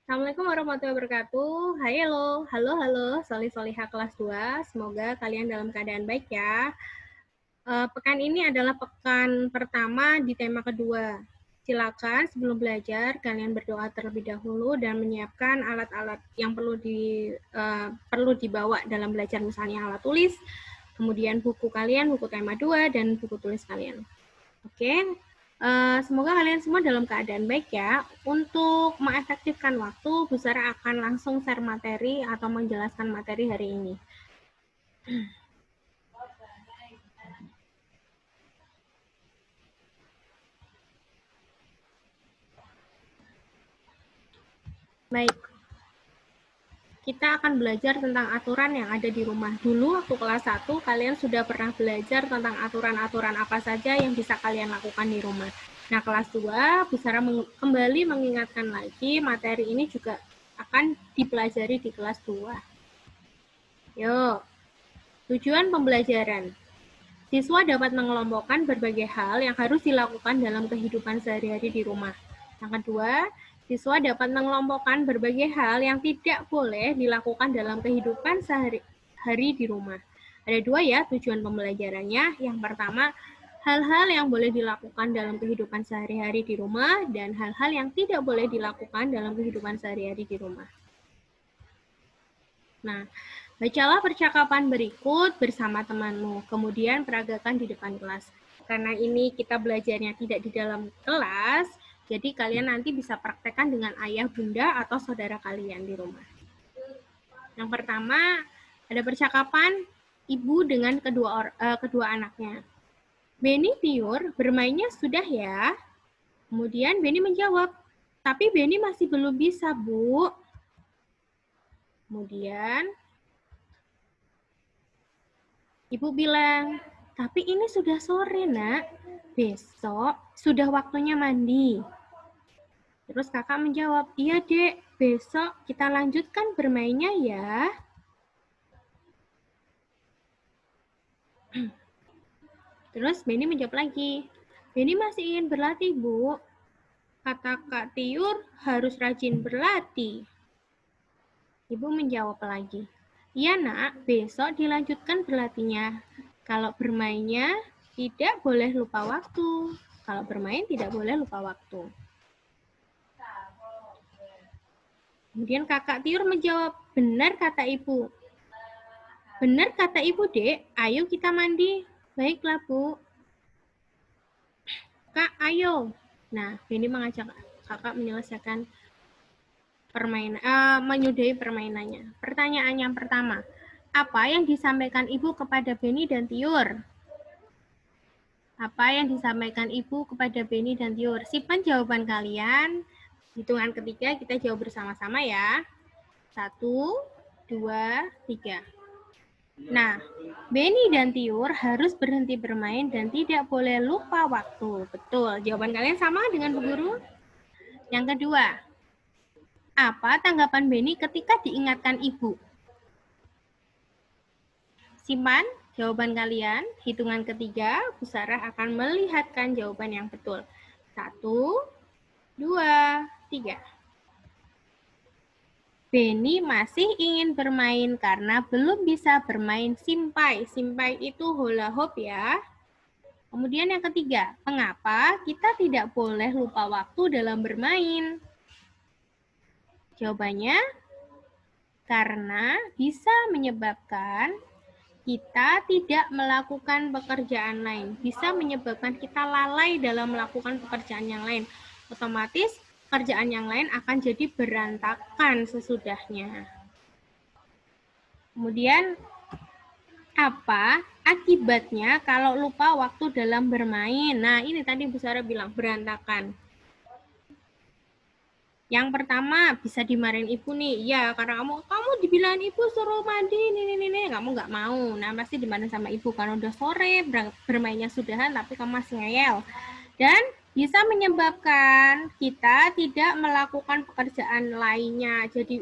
Assalamualaikum warahmatullahi wabarakatuh. Hai, halo, solih-solihah kelas 2. Semoga kalian dalam keadaan baik ya. Pekan ini adalah pekan pertama di tema kedua. Silakan sebelum belajar kalian berdoa terlebih dahulu dan menyiapkan alat-alat yang perlu dibawa dalam belajar, misalnya alat tulis, kemudian buku kalian, buku tema 2, dan buku tulis kalian. Oke. Semoga kalian semua dalam keadaan baik ya. Untuk mengefektifkan waktu, Bu Sarah akan langsung share materi atau menjelaskan materi hari ini. Baik. Kita akan belajar tentang aturan yang ada di rumah. Dulu waktu kelas 1, kalian sudah pernah belajar tentang aturan-aturan apa saja yang bisa kalian lakukan di rumah. Nah, kelas 2, Bu Sarah kembali mengingatkan lagi, materi ini juga akan dipelajari di kelas 2. Yuk, tujuan pembelajaran. Siswa dapat mengelompokkan berbagai hal yang harus dilakukan dalam kehidupan sehari-hari di rumah. Yang kedua, siswa dapat mengelompokkan berbagai hal yang tidak boleh dilakukan dalam kehidupan sehari-hari di rumah. Ada dua ya tujuan pembelajarannya. Yang pertama, hal-hal yang boleh dilakukan dalam kehidupan sehari-hari di rumah dan hal-hal yang tidak boleh dilakukan dalam kehidupan sehari-hari di rumah. Nah, bacalah percakapan berikut bersama temanmu, kemudian peragakan di depan kelas. Karena ini kita belajarnya tidak di dalam kelas, jadi kalian nanti bisa praktekkan dengan ayah, bunda, atau saudara kalian di rumah. Yang pertama, ada percakapan ibu dengan kedua anaknya. Beni, Tiur, bermainnya sudah ya? Kemudian Beni menjawab, tapi Beni masih belum bisa, Bu. Kemudian Ibu bilang, tapi ini sudah sore, Nak. Besok sudah waktunya mandi. Terus kakak menjawab, iya, Dek. Besok kita lanjutkan bermainnya ya. Terus Beni menjawab lagi, Beni masih ingin berlatih, Bu. Kata Kak Tiur, harus rajin berlatih. Ibu menjawab lagi, iya, Nak. Besok dilanjutkan berlatihnya. Kalau bermainnya tidak boleh lupa waktu. Kalau bermain tidak boleh lupa waktu. Kemudian kakak Tiur menjawab, benar kata ibu. Benar kata ibu, Dek. Ayo kita mandi. Baiklah, Bu. Kak, ayo. Nah, Beni mengajak kakak menyelesaikan menyudahi permainannya. Pertanyaan yang pertama, apa yang disampaikan ibu kepada Beni dan Tiur? Apa yang disampaikan ibu kepada Beni dan Tiur? Simpan jawaban kalian. Hitungan ketiga kita jawab bersama-sama ya. 1, 2, 3. Nah, Beni dan Tiur harus berhenti bermain dan tidak boleh lupa waktu. Betul. Jawaban kalian sama dengan Bu Guru? Yang kedua, apa tanggapan Beni ketika diingatkan ibu? Simpan jawaban kalian. Hitungan ketiga, Bu Sarah akan melihatkan jawaban yang betul. 1, 2, 3. Beni masih ingin bermain karena belum bisa bermain simpai. Simpai itu hula hoop ya. Kemudian yang ketiga, mengapa kita tidak boleh lupa waktu dalam bermain? Jawabannya, karena bisa menyebabkan kita tidak melakukan pekerjaan lain. Bisa menyebabkan kita lalai dalam melakukan pekerjaan yang lain. Otomatis pekerjaan yang lain akan jadi berantakan sesudahnya. Kemudian, apa akibatnya kalau lupa waktu dalam bermain? Nah, ini tadi Bu Sarah bilang berantakan. Yang pertama, bisa dimarahin ibu nih. Ya, karena kamu dibilang ibu suruh mandi, nih. Kamu nggak mau. Nah, pasti dimarahin sama ibu. Karena udah sore, bermainnya sudahan, tapi kamu masih ngeyel. Dan bisa menyebabkan kita tidak melakukan pekerjaan lainnya. Jadi,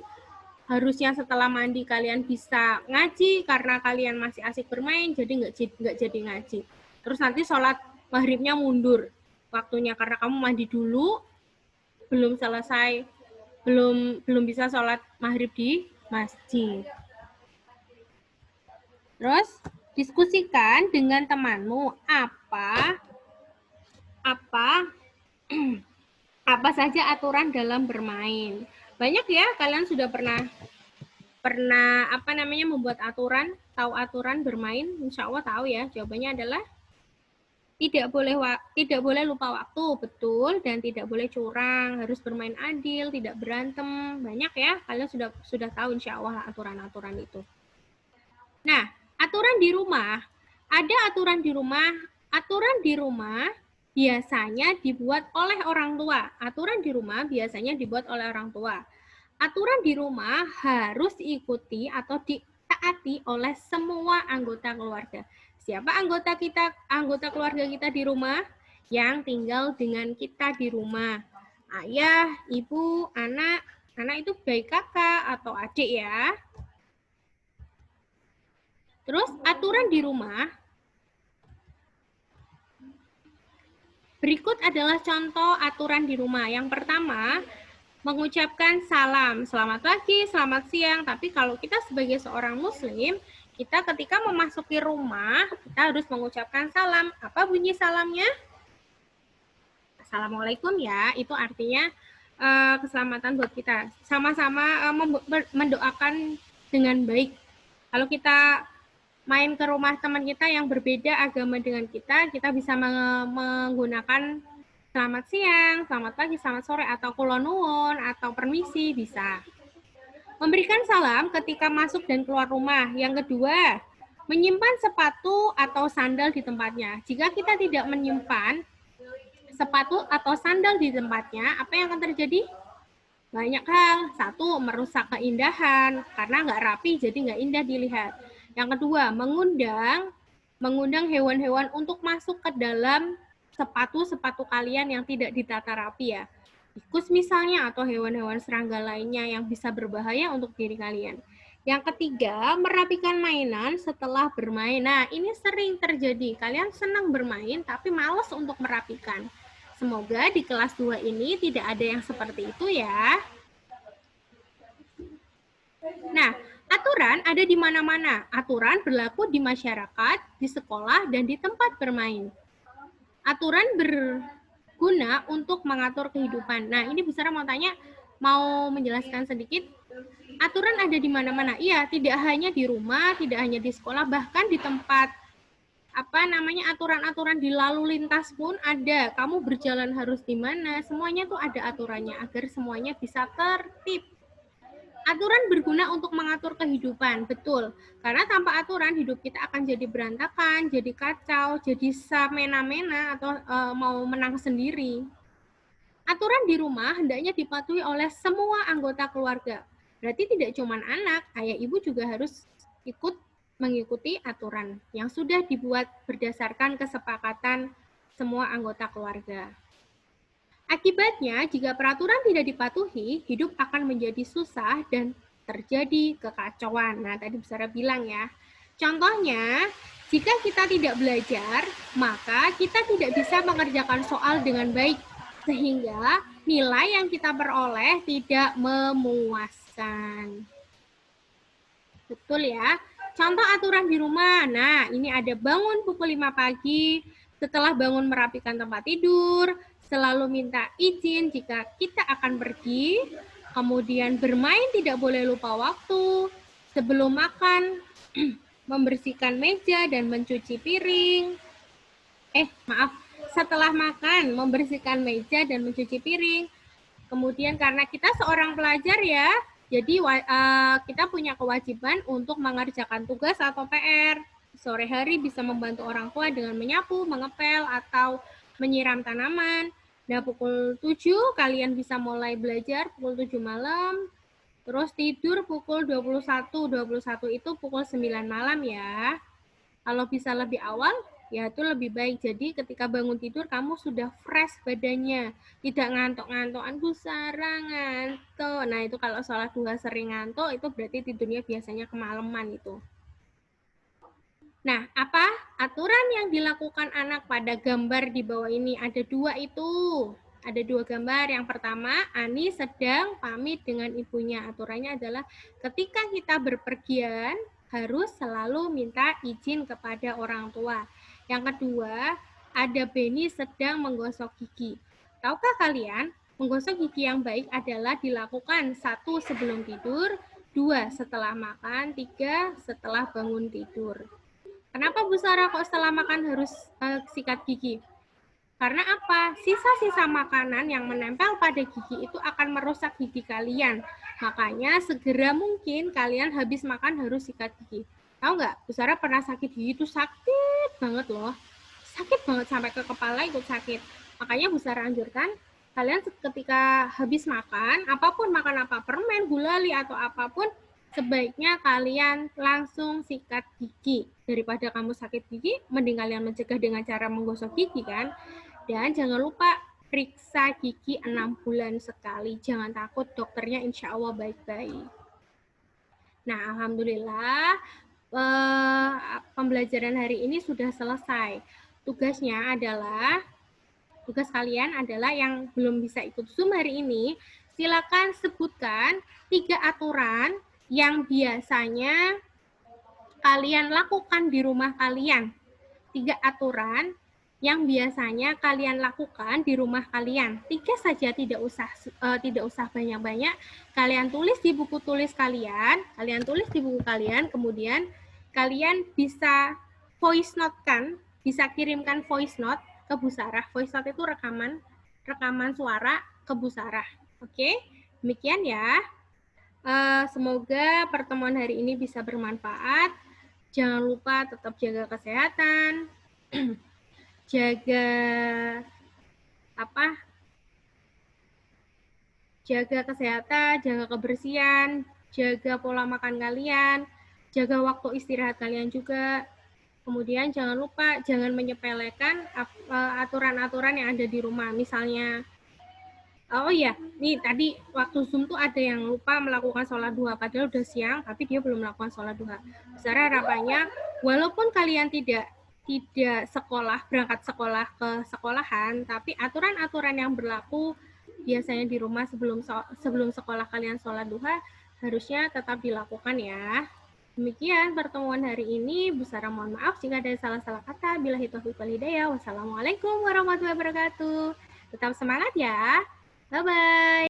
harusnya setelah mandi kalian bisa ngaji, karena kalian masih asik bermain, jadi nggak jadi ngaji. Terus nanti sholat maghribnya mundur waktunya, karena kamu mandi dulu, belum selesai belum bisa sholat maghrib di masjid. Terus diskusikan dengan temanmu apa apa saja aturan dalam bermain. Banyak ya kalian sudah pernah membuat aturan, tahu aturan bermain, insya Allah tahu ya. Jawabannya adalah tidak boleh lupa waktu, betul, dan tidak boleh curang, harus bermain adil, tidak berantem. Banyak ya, kalian sudah tahu insya Allah aturan-aturan itu. Nah, aturan di rumah, ada aturan di rumah. Aturan di rumah biasanya dibuat oleh orang tua. Aturan di rumah biasanya dibuat oleh orang tua. Aturan di rumah harus diikuti atau ditaati oleh semua anggota keluarga. Siapa anggota keluarga kita di rumah? Yang tinggal dengan kita di rumah. Ayah, ibu, anak itu baik kakak atau adik ya. Terus aturan di rumah. Berikut adalah contoh aturan di rumah. Yang pertama, mengucapkan salam. Selamat pagi, selamat siang. Tapi kalau kita sebagai seorang muslim, kita ketika memasuki rumah, kita harus mengucapkan salam. Apa bunyi salamnya? Assalamualaikum ya. Itu artinya keselamatan buat kita. Sama-sama mendoakan dengan baik. Kalau kita main ke rumah teman kita yang berbeda agama dengan kita bisa menggunakan selamat siang, selamat pagi, selamat sore, atau kula nuwun, atau permisi, bisa. Memberikan salam ketika masuk dan keluar rumah. Yang kedua, menyimpan sepatu atau sandal di tempatnya. Jika kita tidak menyimpan sepatu atau sandal di tempatnya, apa yang akan terjadi? Banyak hal. Satu, merusak keindahan, karena nggak rapi, jadi nggak indah dilihat. Yang kedua, mengundang hewan-hewan untuk masuk ke dalam sepatu kalian yang tidak ditata rapi ya. Tikus misalnya atau hewan-hewan serangga lainnya yang bisa berbahaya untuk diri kalian. Yang ketiga, merapikan mainan setelah bermain. Nah, ini sering terjadi. Kalian senang bermain tapi malas untuk merapikan. Semoga di kelas 2 ini tidak ada yang seperti itu ya. Nah, aturan ada di mana-mana. Aturan berlaku di masyarakat, di sekolah, dan di tempat bermain. Aturan berguna untuk mengatur kehidupan. Nah, ini Bu Sarah mau menjelaskan sedikit. Aturan ada di mana-mana. Iya, tidak hanya di rumah, tidak hanya di sekolah, bahkan di tempat aturan-aturan di lalu lintas pun ada. Kamu berjalan harus di mana, semuanya tuh ada aturannya agar semuanya bisa tertib. Aturan berguna untuk mengatur kehidupan, betul. Karena tanpa aturan hidup kita akan jadi berantakan, jadi kacau, jadi semena-mena atau mau menang sendiri. Aturan di rumah hendaknya dipatuhi oleh semua anggota keluarga. Berarti tidak cuma anak, ayah ibu juga harus ikut mengikuti aturan yang sudah dibuat berdasarkan kesepakatan semua anggota keluarga. Akibatnya, jika peraturan tidak dipatuhi, hidup akan menjadi susah dan terjadi kekacauan. Nah, tadi Bu Sarah bilang ya. Contohnya, jika kita tidak belajar, maka kita tidak bisa mengerjakan soal dengan baik, sehingga nilai yang kita peroleh tidak memuaskan. Betul ya? Contoh aturan di rumah. Nah, ini ada bangun pukul 5 pagi, setelah bangun merapikan tempat tidur, selalu minta izin jika kita akan pergi, kemudian bermain tidak boleh lupa waktu, sebelum makan membersihkan meja dan mencuci piring. Setelah makan membersihkan meja dan mencuci piring. Kemudian karena kita seorang pelajar ya, jadi kita punya kewajiban untuk mengerjakan tugas atau PR. Sore hari bisa membantu orang tua dengan menyapu, mengepel, atau menyiram tanaman. Nah, pukul 7 kalian bisa mulai belajar, pukul 7 malam. Terus tidur pukul 21. 21 itu pukul 9 malam ya. Kalau bisa lebih awal, ya itu lebih baik. Jadi ketika bangun tidur, kamu sudah fresh badannya. Tidak ngantuk-ngantukan, Bu Sarah ngantuk. Nah, itu kalau sholat duha sering ngantuk, itu berarti tidurnya biasanya kemalaman itu. Nah, apa aturan yang dilakukan anak pada gambar di bawah ini? Ada 2 itu. Ada 2 gambar. Yang pertama, Ani sedang pamit dengan ibunya. Aturannya adalah ketika kita berpergian, harus selalu minta izin kepada orang tua. Yang kedua, ada Benny sedang menggosok gigi. Tahukah kalian, menggosok gigi yang baik adalah dilakukan 1 sebelum tidur, 2 setelah makan, 3 setelah bangun tidur. Kenapa Bu Sarah kok setelah makan harus sikat gigi? Karena apa? Sisa-sisa makanan yang menempel pada gigi itu akan merusak gigi kalian. Makanya segera mungkin kalian habis makan harus sikat gigi. Tahu nggak? Bu Sarah pernah sakit gigi itu sakit banget loh. Sakit banget sampai ke kepala ikut sakit. Makanya Bu Sarah anjurkan kalian ketika habis makan, apapun makan apa, permen, gulali atau apapun, sebaiknya kalian langsung sikat gigi. Daripada kamu sakit gigi, mending kalian mencegah dengan cara menggosok gigi kan. Dan jangan lupa periksa gigi 6 bulan sekali. Jangan takut, dokternya insya Allah baik-baik. Nah, alhamdulillah pembelajaran hari ini sudah selesai. Tugasnya adalah, tugas kalian adalah yang belum bisa ikut Zoom hari ini, silakan sebutkan 3 aturan yang biasanya kalian lakukan di rumah kalian. 3 aturan yang biasanya kalian lakukan di rumah kalian. 3 saja, tidak usah banyak-banyak. Kalian tulis di buku tulis kalian, kemudian kalian bisa voice note kan, bisa kirimkan voice note ke Bu Sarah. Voice note itu rekaman suara ke Bu Sarah. Oke, demikian ya. Semoga pertemuan hari ini bisa bermanfaat. Jangan lupa tetap jaga kesehatan, jaga kesehatan, jaga kebersihan, jaga pola makan kalian, jaga waktu istirahat kalian juga. Kemudian jangan lupa jangan menyepelekan aturan-aturan yang ada di rumah. Misalnya, oh iya, nih tadi waktu Zoom tuh ada yang lupa melakukan sholat duha, padahal udah siang, tapi dia belum melakukan sholat duha. Besar harapannya, walaupun kalian tidak berangkat sekolah ke sekolahan, tapi aturan-aturan yang berlaku biasanya di rumah sebelum sekolah kalian sholat duha harusnya tetap dilakukan ya. Demikian pertemuan hari ini. Bu Sarah mohon maaf jika ada salah-salah kata. Billahi taufiq wal hidayah. Wassalamualaikum warahmatullahi wabarakatuh. Tetap semangat ya. Bye-bye.